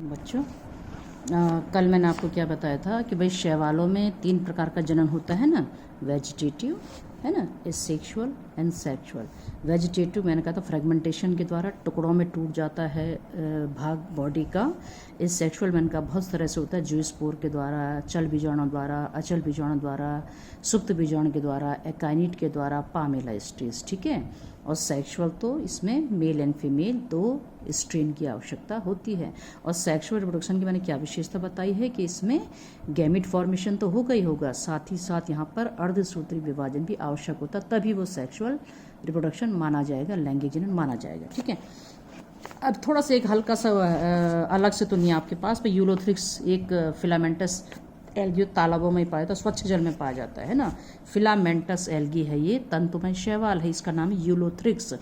बच्चों कल मैंने आपको क्या बताया था कि भाई शैवालों में 3 प्रकार का जनन होता है ना, वेजिटेटिव है ना, सेक्सुअल एंड सेक्सुअल। वेजिटेटिव मैंने कहा था फ्रेगमेंटेशन के द्वारा टुकड़ों में टूट जाता है भाग बॉडी का। सेक्सुअल मैंने कहा बहुत तरह से होता है, जूस्पोर के द्वारा, चल बीजाणु द्वारा, अचल बीजाणु द्वारा, सुप्त बीजाणु के द्वारा, एकाइनिट के द्वारा, पामेलाइस्टीज। ठीक है। और सेक्सुअल तो इसमें मेल एंड फीमेल 2 स्ट्रेन की आवश्यकता होती है। और सेक्सुअल रिप्रोडक्शन की मैंने क्या विशेषता बताई है कि इसमें गैमिट फॉर्मेशन तो होगा ही होगा, साथ ही साथ यहाँ पर अर्धसूत्री विभाजन भी आवश्यक होता, तभी वो सेक्सुअल रिप्रोडक्शन माना जाएगा, लैंगिक जनन माना जाएगा। ठीक है। अब थोड़ा सा एक हल्का सा अलग से तो नहीं आपके पास, पर यूलोथ्रिक्स एक फिलामेंटस एल्गी तालाबों में पाया था, स्वच्छ जल में पाया जाता है ना। फिलामेंटस एल्गी है ये, तंतुमय शैवाल है, इसका नाम है यूलोथ्रिक्स।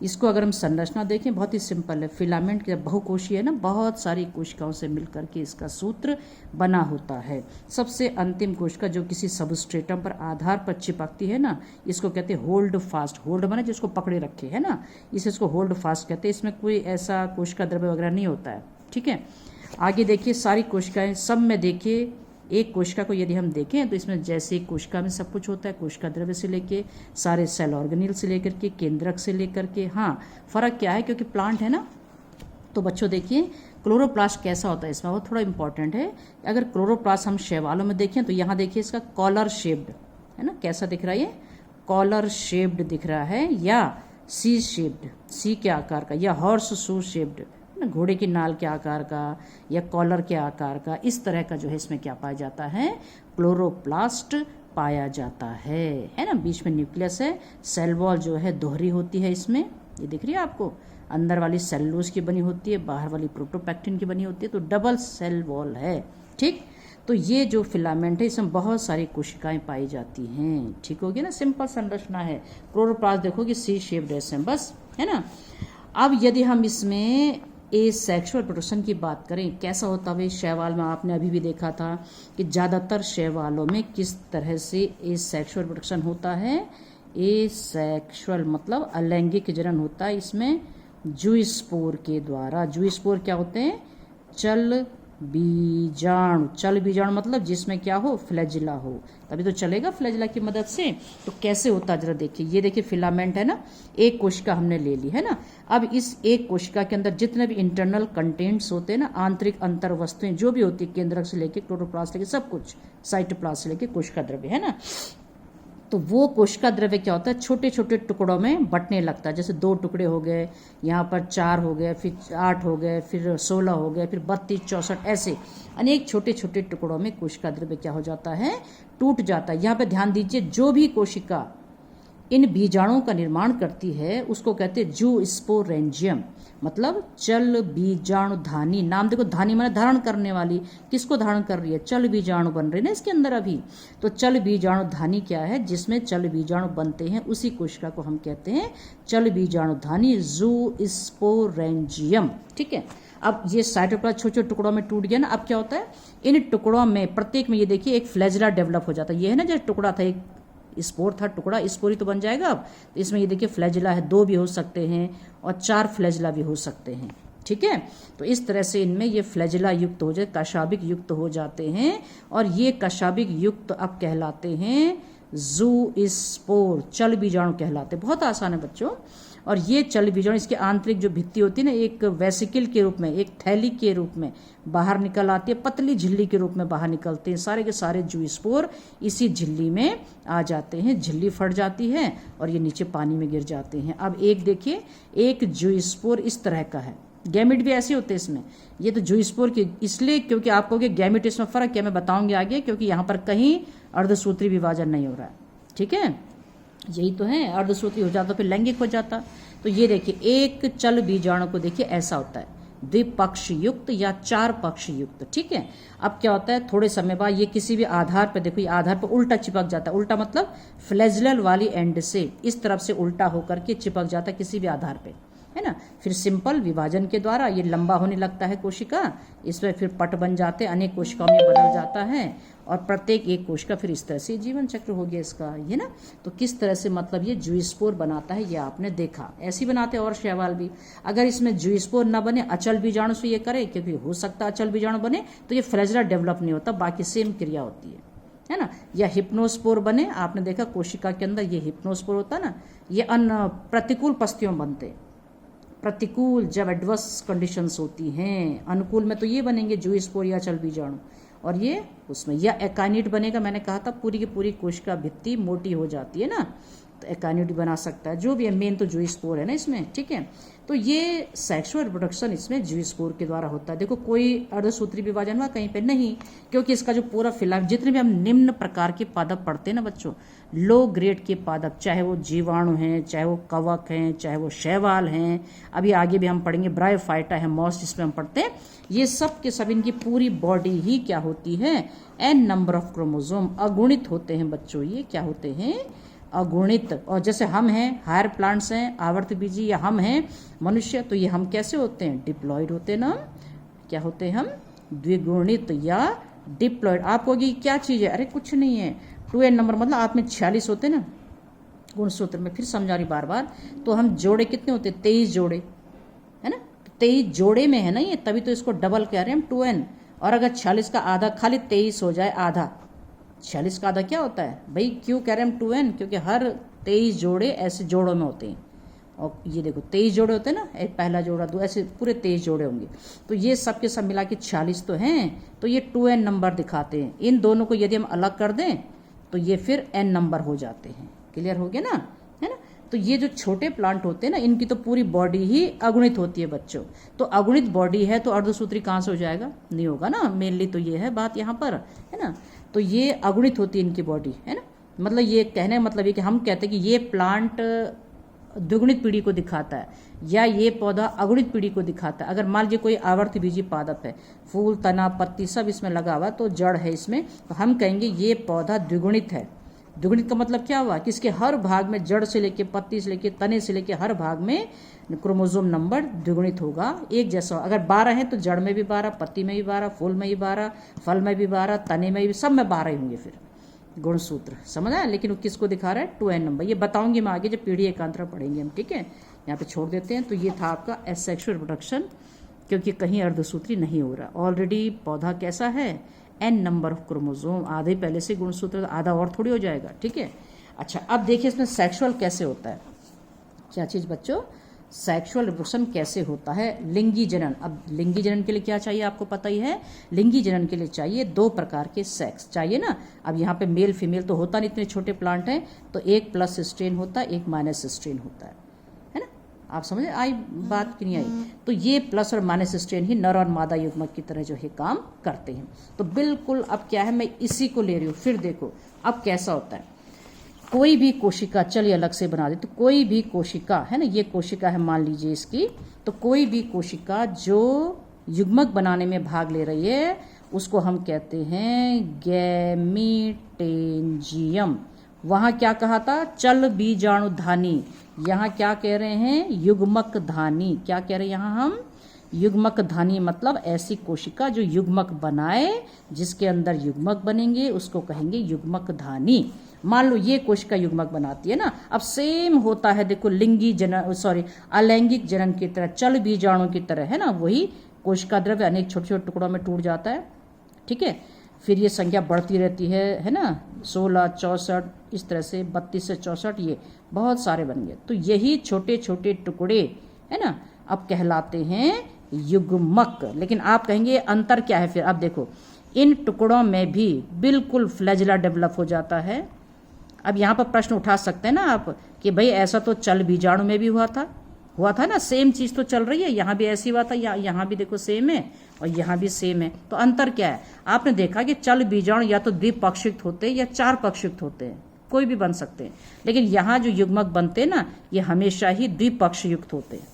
इसको अगर हम संरचना देखें बहुत ही सिंपल है। फिलामेंट के बहुकोशीय है ना, बहुत सारी कोशिकाओं से मिलकर के इसका सूत्र बना होता है। सबसे अंतिम कोशिका जो किसी सबस्ट्रेटम पर आधार पर चिपकती है ना, इसको कहते हैं होल्ड फास्ट। होल्ड माने जिसको पकड़े रखे है ना, इसको होल्ड फास्ट कहते हैं। इसमें कोई ऐसा कोशिका द्रव्य वगैरह नहीं होता है। ठीक है। आगे देखिए, सारी कोशिकाएं सब में देखिए, एक कोशिका को यदि हम देखें तो इसमें जैसे एक कोशिका में सब कुछ होता है, कोशिका द्रव्य से लेके सारे सेल ऑर्गेनिल से लेकर के केंद्रक से लेकर के। हाँ, फर्क क्या है, क्योंकि प्लांट है ना। तो बच्चों देखिए क्लोरोप्लास्ट कैसा होता है इसमें, वो थोड़ा इंपॉर्टेंट है। अगर क्लोरोप्लास्ट हम शैवालों में देखें तो यहाँ देखिए इसका कॉलर शेप्ड है ना, कैसा दिख रहा है ये, कॉलर शेप्ड दिख रहा है, या सी शेप्ड, सी के आकार का, या हॉर्स शू शेप्ड, घोड़े की नाल के आकार का या कॉलर के आकार का, इस तरह का जो है इसमें क्या पाया जाता है, क्लोरोप्लास्ट पाया जाता है ना। बीच में न्यूक्लियस है, सेल वॉल जो है दोहरी होती है इसमें, ये दिख रही है आपको, अंदर वाली सेलुलोज की बनी होती है, बाहर वाली प्रोटोपैक्टिन की बनी होती है, तो डबल सेल वॉल है। ठीक। तो ये जो फिलामेंट है इसमें बहुत सारी कोशिकाएं पाई जाती हैं। ठीक होगी ना, सिंपल संरचना है। क्लोरोप्लास्ट देखोगे सी शेप्ड ऐसे बस, है ना। अब यदि हम इसमें सेक्सुअल रिप्रोडक्शन की बात करें, कैसा होता है शैवाल में, आपने अभी भी देखा था कि ज़्यादातर शैवालों में किस तरह से सेक्सुअल रिप्रोडक्शन होता है। सेक्सुअल मतलब अलैंगिक जनन होता है इसमें जूस्पोर के द्वारा। जूस्पोर क्या होते हैं, चल बीजाणु। चल बीजाणु मतलब जिसमें क्या हो, फ्लैजिला हो, तभी तो चलेगा फ्लैजिला की मदद से। तो कैसे होता है जरा देखिए, ये देखिए फिलामेंट है ना, एक कोशिका हमने ले ली है ना। अब इस एक कोशिका के अंदर जितने भी इंटरनल कंटेंट्स होते हैं ना, आंतरिक अंतर वस्तुएं जो भी होती है, केंद्रक से लेके क्लोरोप्लास्ट लेके सब कुछ, साइटोप्लास्ट से लेके कोशिका द्रव्य है ना, तो वो कोशिका द्रव्य क्या होता है, छोटे छोटे टुकड़ों में बंटने लगता है। जैसे 2 टुकड़े हो गए, यहाँ पर 4 हो गए, फिर 8 हो गए, फिर 16 हो गए, फिर 32, 64, ऐसे अनेक छोटे छोटे टुकड़ों में कोशिका द्रव्य क्या हो जाता है, टूट जाता है। यहाँ पे ध्यान दीजिए, जो भी कोशिका इन बीजाणुओं का निर्माण करती है उसको कहते हैं जूस्पोरेंजियम, मतलब चल बीजाणु धानी। नाम देखो, धानी माने धारण करने वाली, किसको धारण कर रही है, चल बीजाणु बन रहे ना इसके अंदर अभी। तो चल बीजाणु धानी क्या है, जिसमें चल बीजाणु बनते हैं, उसी कोशिका को हम कहते हैं चल बीजाणु धानी, जूस्पोरेंजियम। ठीक है। अब ये साइटोप्लाज्म छोटे छोटे टुकड़ों में टूट गया ना, अब क्या होता है, इन टुकड़ों में प्रत्येक में ये देखिए एक फ्लैजिला डेवलप हो जाता है। ये है ना, जैसे टुकड़ा था, एक स्पोर था, टुकड़ा स्पोर ही तो बन जाएगा। अब तो इसमें ये देखिए फ्लैजिला है, 2 भी हो सकते हैं और 4 फ्लैजिला भी हो सकते हैं। ठीक है। तो इस तरह से इनमें ये फ्लैजिला युक्त हो जाए, कशाभिक युक्त हो जाते हैं, और ये कशाभिक युक्त अब कहलाते हैं जूस्पोर, चल बीजाणु कहलाते। बहुत आसान है बच्चों। और ये चल बीजाणु, इसके आंतरिक जो भित्ति होती है ना, एक वेसिकल के रूप में, एक थैली के रूप में बाहर निकल आती है, पतली झिल्ली के रूप में बाहर निकलते हैं। सारे के सारे जूस्पोर इसी झिल्ली में आ जाते हैं, झिल्ली फट जाती है और ये नीचे पानी में गिर जाते हैं। अब एक देखिए, एक जूस्पोर इस तरह का है, गैमिट भी ऐसे होते हैं इसमें। ये तो जूस्पोर की इसलिए क्योंकि आप कहोगे गैमिट इसमें फर्क क्या, मैं बताऊंगी आगे, क्योंकि यहाँ पर कहीं अर्धसूत्री विभाजन नहीं हो रहा है। ठीक है, यही तो है, अर्धसूत्री हो जाता फिर लैंगिक हो जाता। तो ये देखिए, एक चल बीजाणु को देखिए ऐसा होता है, द्विपक्ष युक्त या 4 पक्ष युक्त। ठीक है। अब क्या होता है, थोड़े समय बाद ये किसी भी आधार पर, देखो ये आधार पर उल्टा चिपक जाता है। उल्टा मतलब फ्लैजिलल वाली एंड से इस तरफ से उल्टा होकर के चिपक जाता है किसी भी आधार पे। है ना। फिर सिंपल विभाजन के द्वारा ये लंबा होने लगता है कोशिका, इसमें फिर पट बन जाते हैं, अनेक कोशिकाओं में बदल जाता है और प्रत्येक एक कोशिका फिर इस तरह से जीवन चक्र हो गया इसका, ये ना। तो किस तरह से मतलब ये जूस्पोर बनाता है ये आपने देखा, ऐसे ही बनाते हैं और शैवाल भी। अगर इसमें जूस्पोर ना बने, अचल बीजाणु से ये करे, क्योंकि हो सकता है अचल बीजाणु बने तो ये फ्लैजेला डेवलप नहीं होता, बाकी सेम क्रिया होती है ना। या हिप्नोस्पोर बने, आपने देखा कोशिका के अंदर ये हिप्नोस्पोर होता है ना, ये प्रतिकूल परिस्थितियों में बनते, प्रतिकूल जब एडवर्स कंडीशंस होती हैं, अनुकूल में तो ये बनेंगे जूस्पोर या अचल बीजाणु, और ये उसमें या एकाइनिड बनेगा। मैंने कहा था पूरी की पूरी कोशिका भित्ति मोटी हो जाती है ना, तो एकाइनिड बना सकता है, जो भी है, मेन तो जूस्पोर है ना इसमें, ठीक है। तो ये सेक्सुअल रिप्रोडक्शन इसमें जूस्पोर के द्वारा होता है। देखो कोई अर्धसूत्री विभाजन हुआ कहीं पे नहीं, क्योंकि इसका जो पूरा फिलामेंट, जितने भी हम निम्न प्रकार के पादप पढ़ते हैं ना बच्चों, लो ग्रेड के पादप, चाहे वो जीवाणु हैं, चाहे वो कवक हैं, चाहे वो शैवाल हैं, अभी आगे भी हम पढ़ेंगे ब्रायोफाइटा है, मॉस जिसमें हम पढ़ते हैं, ये सब के सब इनकी पूरी बॉडी ही क्या होती है, n नंबर ऑफ क्रोमोसोम, अगुणित होते हैं बच्चों। ये क्या होते हैं, अगुणित। और जैसे हम हैं, हायर प्लांट्स हैं आवर्तबीजी, या हम हैं मनुष्य, तो ये हम कैसे होते हैं, डिप्लॉयड होते हैं ना, क्या होते हैं हम, द्विगुणित या डिप्लॉयड। आप कहोगे क्या चीज़ है, अरे कुछ नहीं है, 2n नंबर मतलब आप में 46 होते ना गुणसूत्र में, फिर समझा रही बार बार। तो हम जोड़े कितने होते, 23 जोड़े, है ना, 23 जोड़े में है ना ये, तभी तो इसको डबल कह रहे हैं हम 2n। और अगर 46 का आधा खाली 23 हो जाए, आधा 46 का आधा क्या होता है भाई, क्यों कह रहे हैं हम 2n, क्योंकि हर 23 जोड़े ऐसे जोड़ों में होते हैं। और ये देखो 23 जोड़े होते हैं ना, एक पहला जोड़ा, दो, ऐसे पूरे 23 जोड़े होंगे। तो ये सब के सब मिला के 46 तो हैं, तो ये 2n नंबर दिखाते हैं। इन दोनों को यदि हम अलग कर दें तो ये फिर n नंबर हो जाते हैं। क्लियर हो गया ना, है ना। तो ये जो छोटे प्लांट होते हैं ना, इनकी तो पूरी बॉडी ही अगुणित होती है बच्चों। तो अगुणित बॉडी है तो अर्धसूत्री कहाँ से हो जाएगा, नहीं होगा ना, मेनली तो ये है बात यहाँ पर, है ना। तो ये अगुणित होती है इनकी बॉडी, है ना। मतलब ये कहने का मतलब ये कि हम कहते हैं कि ये प्लांट द्विगुणित पीढ़ी को दिखाता है, या ये पौधा अगुणित पीढ़ी को दिखाता है। अगर मान लीजिए कोई आवर्तबीजी पादप है, फूल, तना, पत्ती सब इसमें लगा हुआ, तो जड़ है इसमें, तो हम कहेंगे ये पौधा द्विगुणित है। द्विगुणित का मतलब क्या हुआ कि इसके हर भाग में, जड़ से लेके, पत्ती से लेके, तने से लेके, हर भाग में क्रोमोसोम नंबर द्विगुणित होगा, एक जैसा। अगर 12 है तो जड़ में भी 12, पत्ती में भी 12, फूल में भी 12, फल में भी 12, तने में भी, सब में 12 ही होंगे फिर गुणसूत्र, समझ आया। लेकिन वो किसको दिखा रहा है, 2n नंबर। ये बताऊंगी मैं आगे जब पीढ़ी एकांतर पढ़ेंगे हम, ठीक है। यहाँ पे छोड़ देते हैं। तो ये था आपका एसेक्सुअल रिप्रोडक्शन, क्योंकि कहीं अर्धसूत्री नहीं हो रहा, ऑलरेडी पौधा कैसा है, n नंबर ऑफ क्रोमोसोम, आधे पहले से गुणसूत्र, आधा और थोड़ी हो जाएगा, ठीक है। अच्छा, अब देखिए इसमें सेक्सुअल कैसे होता है, क्या चीज़ बच्चों, सेक्सुअल रिप्रोडक्शन कैसे होता है, लिंगी जनन। अब लिंगी जनन के लिए क्या चाहिए आपको पता ही है, लिंगी जनन के लिए चाहिए 2 प्रकार के सेक्स चाहिए ना। अब यहाँ पे मेल फीमेल तो होता नहीं, इतने छोटे प्लांट हैं, तो एक प्लस स्ट्रेन होता है, एक माइनस स्ट्रेन होता है ना। आप समझे आई बात कि नहीं आई। तो ये प्लस और माइनस स्ट्रेन ही नर और मादा युग्मक की तरह जो है काम करते हैं। तो बिल्कुल अब क्या है, मैं इसी को ले रही हूँ। फिर देखो अब कैसा होता है, कोई भी कोशिका, चलिए अलग से बना दे, तो कोई भी कोशिका है ना, ये कोशिका है मान लीजिए इसकी, तो कोई भी कोशिका जो युग्मक बनाने में भाग ले रही है उसको हम कहते हैं गैमीटेंजियम। वहाँ क्या कहा था, चल बीजाणुधानी, यहाँ क्या कह रहे हैं, युग्मक धानी। क्या कह रहे हैं यहाँ हम, युग्मक धानी, मतलब ऐसी कोशिका जो युग्मक बनाए, जिसके अंदर युग्मक बनेंगे उसको कहेंगे युग्मक धानी। मान लो ये कोशिका युग्मक बनाती है ना। अब सेम होता है, देखो लिंगी जनन, सॉरी अलैंगिक जनन की तरह, चल बीजाणु की तरह, है ना। वही कोशिका द्रव्य अनेक छोटे छोटे टुकड़ों में टूट जाता है, ठीक है। फिर ये संख्या बढ़ती रहती है ना, 16, 64, इस तरह से 32 से 64, ये बहुत सारे बन गए। तो यही छोटे छोटे टुकड़े, है ना, अब कहलाते हैं युग्मक। लेकिन आप कहेंगे अंतर क्या है फिर। अब देखो इन टुकड़ों में भी बिल्कुल फ्लैजेला डेवलप हो जाता है। अब यहाँ पर प्रश्न उठा सकते हैं ना आप कि भाई ऐसा तो चल बीजाणु में भी हुआ था ना, सेम चीज़ तो चल रही है, यहाँ भी ऐसी हुआ था, यहाँ भी देखो सेम है और यहाँ भी सेम है। तो अंतर क्या है, आपने देखा कि चल बीजाणु या तो द्विपक्षयुक्त होते हैं या 4 पक्षयुक्त होते हैं, कोई भी बन सकते हैं। लेकिन यहाँ जो युग्मक बनते हैं ना, ये हमेशा ही द्विपक्षयुक्त होते हैं।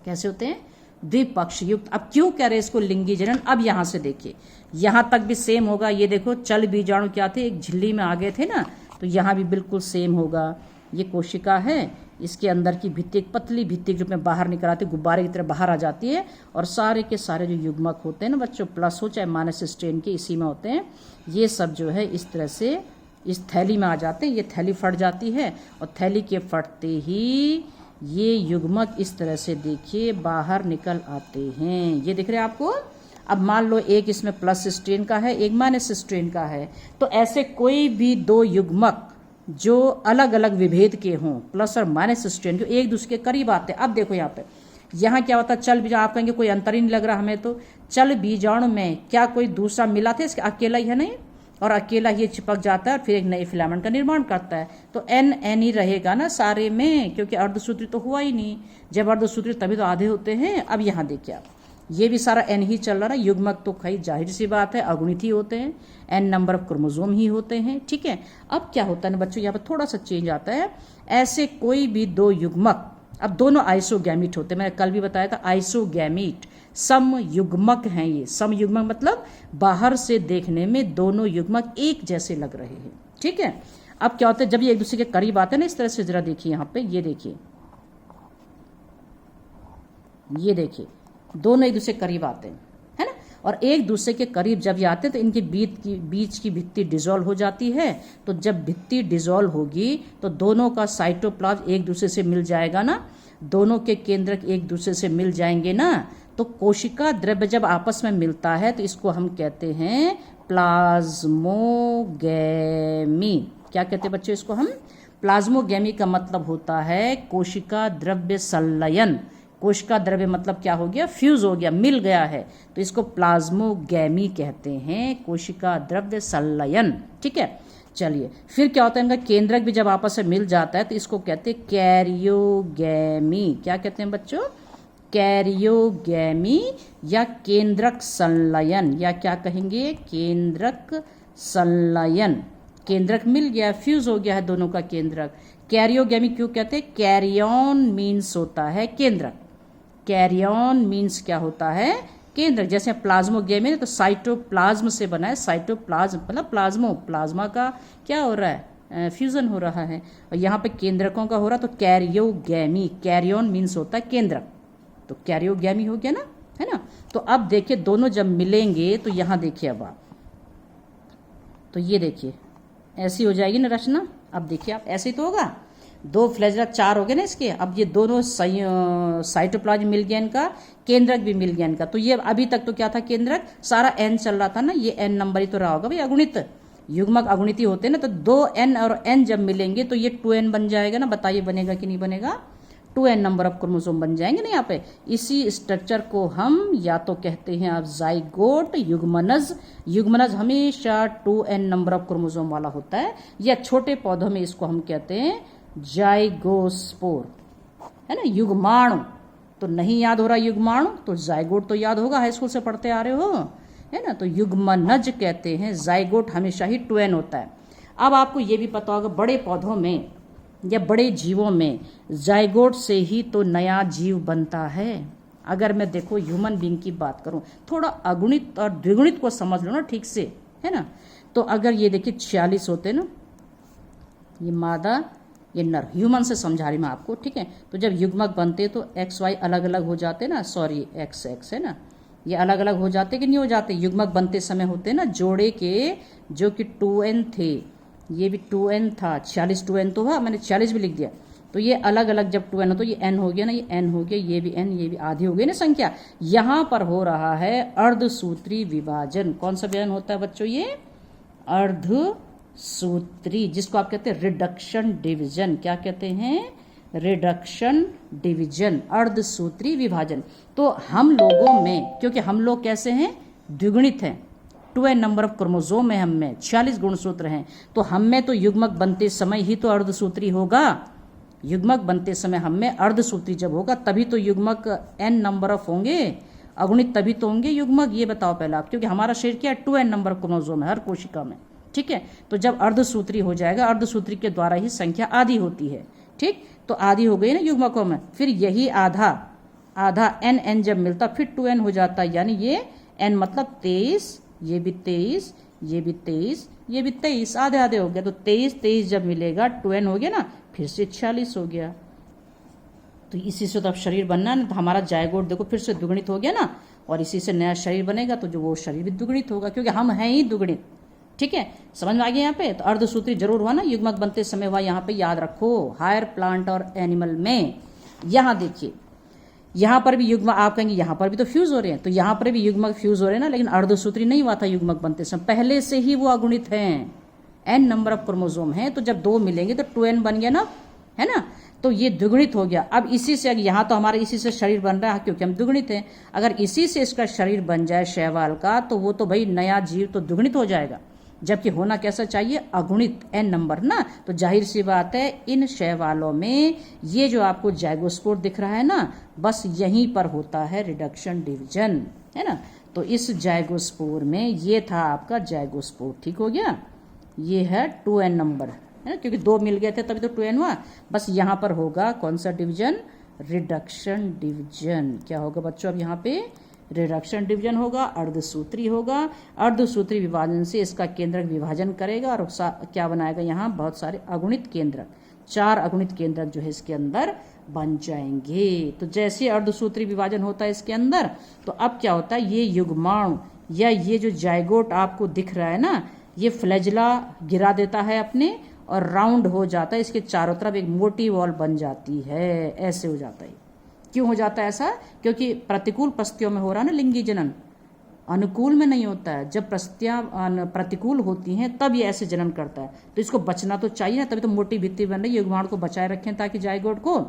कैसे होते हैं, द्विपक्षयुक्त। अब क्यों कह रहे हैं इसको लिंगी जनन, अब यहाँ से देखिए, यहाँ तक भी सेम होगा। ये देखो चल बीजाणु क्या थे, एक झिल्ली में आ गए थे ना, तो यहाँ भी बिल्कुल सेम होगा। ये कोशिका है, इसके अंदर की भित्ति एक पतली भित्ति के रूप में बाहर निकल आती है, गुब्बारे की तरह बाहर आ जाती है, और सारे के सारे जो युग्मक होते हैं ना बच्चों, प्लस हो चाहे माइनस स्ट्रेन के, इसी में होते हैं, ये सब जो है इस तरह से इस थैली में आ जाते हैं। ये थैली फट जाती है और थैली के फटते ही ये युग्मक इस तरह से देखिए बाहर निकल आते हैं। ये दिख रहे हैं आपको। अब मान लो एक इसमें प्लस स्ट्रेन का है, एक माइनस स्ट्रेन का है, तो ऐसे कोई भी दो युग्मक जो अलग अलग विभेद के हों, प्लस और माइनस स्ट्रेन के, एक दूसरे के करीब आते हैं। अब देखो यहाँ पे, यहाँ क्या होता है, चल बीजाणु, आप कहेंगे कोई अंतर ही नहीं लग रहा हमें, तो चल बीजाणु में क्या कोई दूसरा मिला था, इसके अकेला ही है नहीं, और अकेला ये चिपक जाता है और फिर एक नए फिलामेंट का निर्माण करता है। तो एन एन ही रहेगा ना सारे में, क्योंकि अर्धसूत्री तो हुआ ही नहीं। जब अर्धसूत्री तभी तो आधे होते हैं। अब यहाँ देखिए आप, ये भी सारा एन ही चल रहा है। युग्मक तो खैर जाहिर सी बात है अगुणित ही होते हैं, एन नंबर ऑफ क्रोमोसोम ही होते हैं, ठीक है। अब क्या होता है ना बच्चों, यहाँ पर थोड़ा सा चेंज आता है। ऐसे कोई भी दो युग्मक, अब दोनों आइसोगैमिट होते हैं, मैंने कल भी बताया था, आइसोगैमिट सम युग्मक हैं। ये सम युग्मक मतलब बाहर से देखने में दोनों युग्मक एक जैसे लग रहे हैं, ठीक है। अब क्या होता है, जब ये एक दूसरे के करीब आते हैं ना इस तरह से, जरा देखिए यहाँ पे, ये देखिए, ये देखिए, दोनों एक दूसरे के करीब आते हैं, है ना। और एक दूसरे के करीब जब ये आते हैं तो इनके बीच की भित्ति डिसॉल्व हो जाती है। तो जब भित्ति डिसॉल्व होगी तो दोनों का साइटोप्लाज्म एक दूसरे से मिल जाएगा ना, दोनों के केंद्रक एक दूसरे से मिल जाएंगे ना। तो कोशिका द्रव्य जब आपस में मिलता है तो इसको हम कहते हैं प्लाज्मोगैमी। क्या कहते हैं बच्चों इसको हम? प्लाज्मोगैमी का मतलब होता है कोशिका द्रव्य संलयन। कोशिका द्रव्य मतलब क्या हो गया? फ्यूज हो गया, मिल गया है, तो इसको प्लाज्मोगैमी कहते हैं, कोशिका द्रव्य संलयन, ठीक है। चलिए फिर क्या होता है, इनका केंद्रक भी जब आपस में मिल जाता है तो इसको कहते हैं कैरियोगैमी। क्या कहते हैं बच्चों? कैरियोगैमी या केंद्रक संलयन, या क्या कहेंगे? केंद्रक संलयन। केंद्रक मिल गया, फ्यूज हो गया है दोनों का केंद्रक। कैरियोगैमी क्यों कहते हैं? कैरियन मीन्स होता है केंद्रक। कैरियन मीन्स क्या होता है? केंद्रक। जैसे प्लाज्मोगैमी तो साइटोप्लाज्म से बना है, साइटोप्लाज्म मतलब प्लाज्मा का क्या हो रहा है? फ्यूजन हो रहा है, और यहाँ पे केंद्रकों का हो रहा है, तो कैरियोगैमी। कैरियन मीन्स होता है केंद्रक, तो कैरियोगैमी हो गया ना, है ना। तो अब देखिए दोनों जब मिलेंगे तो यहाँ देखिए, अब आप तो ये देखिए ऐसी हो जाएगी ना रचना। अब देखिए आप, ऐसे तो होगा, दो फ्लैजला चार हो गए ना इसके। अब ये दोनों साइटोप्लाज्म मिल गया इनका, केंद्रक भी मिल गया इनका। तो ये अभी तक तो क्या था? केंद्रक सारा एन चल रहा था ना, ये एन नंबर ही तो रहा होगा भाई। अगुणित युग्मक अगुणित ही होते हैं ना, तो दो एन और एन जब मिलेंगे तो ये 2n बन जाएगा ना। बताइए बनेगा कि नहीं बनेगा? 2n नंबर ऑफ क्रोमोसोम बन जाएंगे ना यहाँ पे। इसी स्ट्रक्चर को हम या तो कहते हैं आप जाइगोट, युग्मनज। युग्मनज हमेशा 2n नंबर ऑफ क्रोमोसोम वाला होता है, या छोटे पौधों में इसको हम कहते हैं जाइगोस्पोर, है ना। युग्माणु तो नहीं याद हो रहा, युग्माणु तो जाइगोट तो याद होगा, हाई स्कूल से पढ़ते आ रहे हो, है ना। तो युग्मनज कहते हैं, जाइगोट हमेशा ही 2n होता है। अब आपको ये भी पता होगा बड़े पौधों में या बड़े जीवों में जाइगोट से ही तो नया जीव बनता है। अगर मैं देखो ह्यूमन बीइंग की बात करूं, थोड़ा अगुणित और द्विगुणित को समझ लो ना ठीक से, है ना। तो अगर ये देखिए 46 होते ना, ये मादा ये नर, ह्यूमन से समझा रही मैं आपको, ठीक है। तो जब युग्मक बनते तो एक्स वाई अलग अलग हो जाते ना, सॉरी एक्स एक्स है ना, ये अलग अलग हो जाते कि नहीं हो जाते? युग्मक बनते समय होते ना जोड़े के, जो कि 2n थे, ये भी 2n था, 46 2n तो हुआ, मैंने 46 भी लिख दिया। तो ये अलग अलग जब 2n हो तो ये n हो गया ना, ये n हो गया, ये भी n, ये भी आधी हो गई ना संख्या। यहाँ पर हो रहा है अर्धसूत्री विभाजन। कौन सा विभाजन होता है बच्चों? ये अर्धसूत्री, जिसको आप कहते हैं रिडक्शन डिवीजन। क्या कहते हैं? रिडक्शन डिवीजन, अर्धसूत्री विभाजन। तो हम लोगों में, क्योंकि हम लोग कैसे हैं? द्विगुणित हैं, 2n नंबर ऑफ क्रोमोसोम है, हम में 46 गुणसूत्र हैं, तो हम में तो युग्मक बनते समय ही तो अर्धसूत्री होगा। युग्मक बनते समय हम में अर्धसूत्री जब होगा तभी तो युग्मक n नंबर ऑफ होंगे, अगुणित तभी तो होंगे युग्मक। ये बताओ पहले आप, क्योंकि हमारा शरीर क्या है? 2n नंबर ऑफ क्रोमोसोम है हर कोशिका में, ठीक है। तो जब अर्धसूत्री हो जाएगा, अर्धसूत्री के द्वारा ही संख्या आधी होती है, ठीक। तो आधी हो गई ना युग्मकों में, फिर यही आधा n जब मिलता फिर 2n हो जाता, यानी ये n मतलब 23, ये भी 23, ये भी 23, ये भी 23, आधे आधे हो गया। तो 23 जब मिलेगा 2n हो गया ना, फिर से 46 हो गया। तो इसी से तो अब शरीर बनना है ना, तो हमारा जायगोट देखो फिर से दुगुणित हो गया ना, और इसी से नया शरीर बनेगा, तो जो वो शरीर भी दुगुणित होगा, क्योंकि हम हैं ही दुगुणित। ठीक है, समझ में आ गया यहाँ पे। तो अर्धसूत्री जरूर हुआ ना, युग्मक बनते समय हुआ, यहाँ पे याद रखो। हायर प्लांट और एनिमल में यहाँ देखिए, यहाँ पर भी युग्मक, आप कहेंगे यहाँ पर भी तो फ्यूज हो रहे हैं, तो यहाँ पर भी युग्मक फ्यूज हो रहे हैं ना, लेकिन अर्धसूत्री नहीं हुआ था युग्मक बनते समय, पहले से ही वो अगुणित हैं। n नंबर ऑफ क्रोमोसोम है, तो जब 2 मिलेंगे तो 2n बन गया ना, है ना, तो ये दुगुणित हो गया। अब इसी से, यहाँ तो हमारे इसी से शरीर बन रहा है क्योंकि हम दुगुणित हैं, अगर इसी से इसका शरीर बन जाए शैवाल का, तो वो तो भाई नया जीव तो दुगुणित हो जाएगा, जबकि होना कैसा चाहिए, अगुणित, n नंबर ना। तो जाहिर सी बात है इन शैवालों में ये जो आपको जाइगोस्पोर दिख रहा है ना, बस यहीं पर होता है रिडक्शन डिवीजन, है ना। तो इस जाइगोस्पोर में ये था आपका जाइगोस्पोर, ठीक हो गया। ये है 2n नंबर, है ना, क्योंकि 2 मिल गए थे तभी तो 2n हुआ। बस यहाँ पर होगा कौन सा डिवीजन, रिडक्शन डिवीजन। क्या होगा बच्चों, अब यहाँ पे रिडक्शन डिवीजन होगा, अर्धसूत्री होगा। अर्धसूत्री विभाजन से इसका केंद्रक विभाजन करेगा और क्या बनाएगा, यहाँ बहुत सारे अगुणित केंद्रक, 4 अगुणित केंद्रक जो है इसके अंदर बन जाएंगे। तो जैसे अर्धसूत्री विभाजन होता है इसके अंदर, तो अब क्या होता है, ये युग्माणु या ये जो जाइगोट आपको दिख रहा है ना, ये फ्लैजिला गिरा देता है अपने, और राउंड हो जाता है, इसके चारों तरफ एक मोटी वॉल बन जाती है, ऐसे हो जाता है। क्यों हो जाता है ऐसा, क्योंकि प्रतिकूल परिस्थितियों में हो रहा है ना लिंगी जनन, अनुकूल में नहीं होता है। जब परिस्थितियां प्रतिकूल होती हैं तब ये ऐसे जनन करता है, तो इसको बचना तो चाहिए ना, तभी तो मोटी भित्ति बन रही है, युग्माणु को बचाए रखें ताकि जाइगोट को,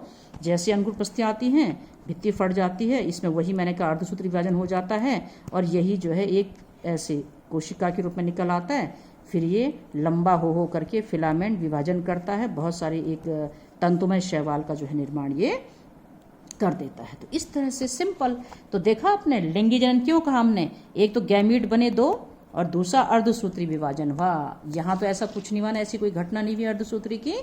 जैसे अनुकूल परिस्थितियां आती हैं भित्ति फट जाती है, इसमें वही मैंने कहा अर्धसूत्री विभाजन हो जाता है, और यही जो है एक ऐसे कोशिका के रूप में निकल आता है, फिर ये लंबा हो करके फिलामेंट विभाजन करता है, बहुत सारे एक तंतुमय शैवाल का जो है निर्माण ये कर देता है। तो इस तरह से सिंपल। तो देखा आपने लिंगी जनन क्यों कहा हमने, एक तो गैमीट बने 2 और दूसरा अर्धसूत्री विभाजन हुआ। यहाँ तो ऐसा कुछ नहीं हुआ ना, ऐसी कोई घटना नहीं हुई अर्धसूत्री की,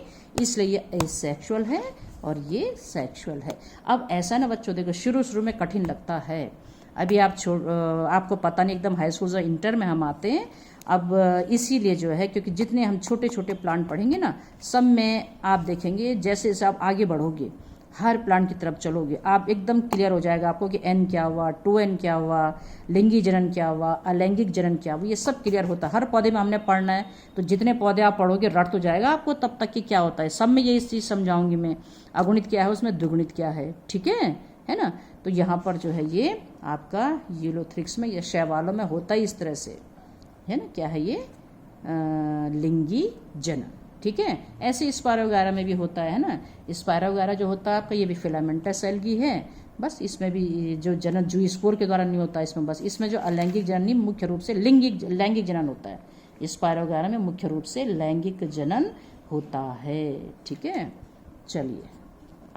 इसलिए ये एसेक्सुअल है और ये सेक्सुअल है। अब ऐसा ना बच्चों, देखो शुरू में कठिन लगता है, अभी आपको पता नहीं, एकदम हाई स्कूल इंटर में हम आते हैं। अब इसीलिए जो है, क्योंकि जितने हम छोटे छोटे प्लांट पढ़ेंगे ना, सब में आप देखेंगे जैसे जैसे आप आगे बढ़ोगे, हर प्लांट की तरफ चलोगे, आप एकदम क्लियर हो जाएगा आपको कि n क्या हुआ, 2n क्या हुआ, लिंगी जनन क्या हुआ, अलैंगिक जनन क्या हुआ, ये सब क्लियर होता है। हर पौधे में हमने पढ़ना है, तो जितने पौधे आप पढ़ोगे रट तो जाएगा आपको तब तक कि क्या होता है। सब में यही चीज़ समझाऊंगी मैं, अगुणित क्या है उसमें, द्विगुणित क्या है, ठीक है ना। तो यहाँ पर जो है ये आपका यूलोथ्रिक्स में या शैवालों में होता ही इस तरह से, है ना। क्या है ये, लिंगी जनन, ठीक है। ऐसे स्पायरा वगैरह में भी होता है ना, स्पायरा वगैरह जो होता है आपका, ये भी फिलामेंटस एल्गी है, बस इसमें भी जो जनन जूस्पोर के द्वारा नहीं होता इसमें, बस इसमें जो अलैंगिक जनन नहीं, मुख्य रूप से लैंगिक जनन होता है। स्पायरा वगैरह में मुख्य रूप से लैंगिक जनन होता है, ठीक है। चलिए।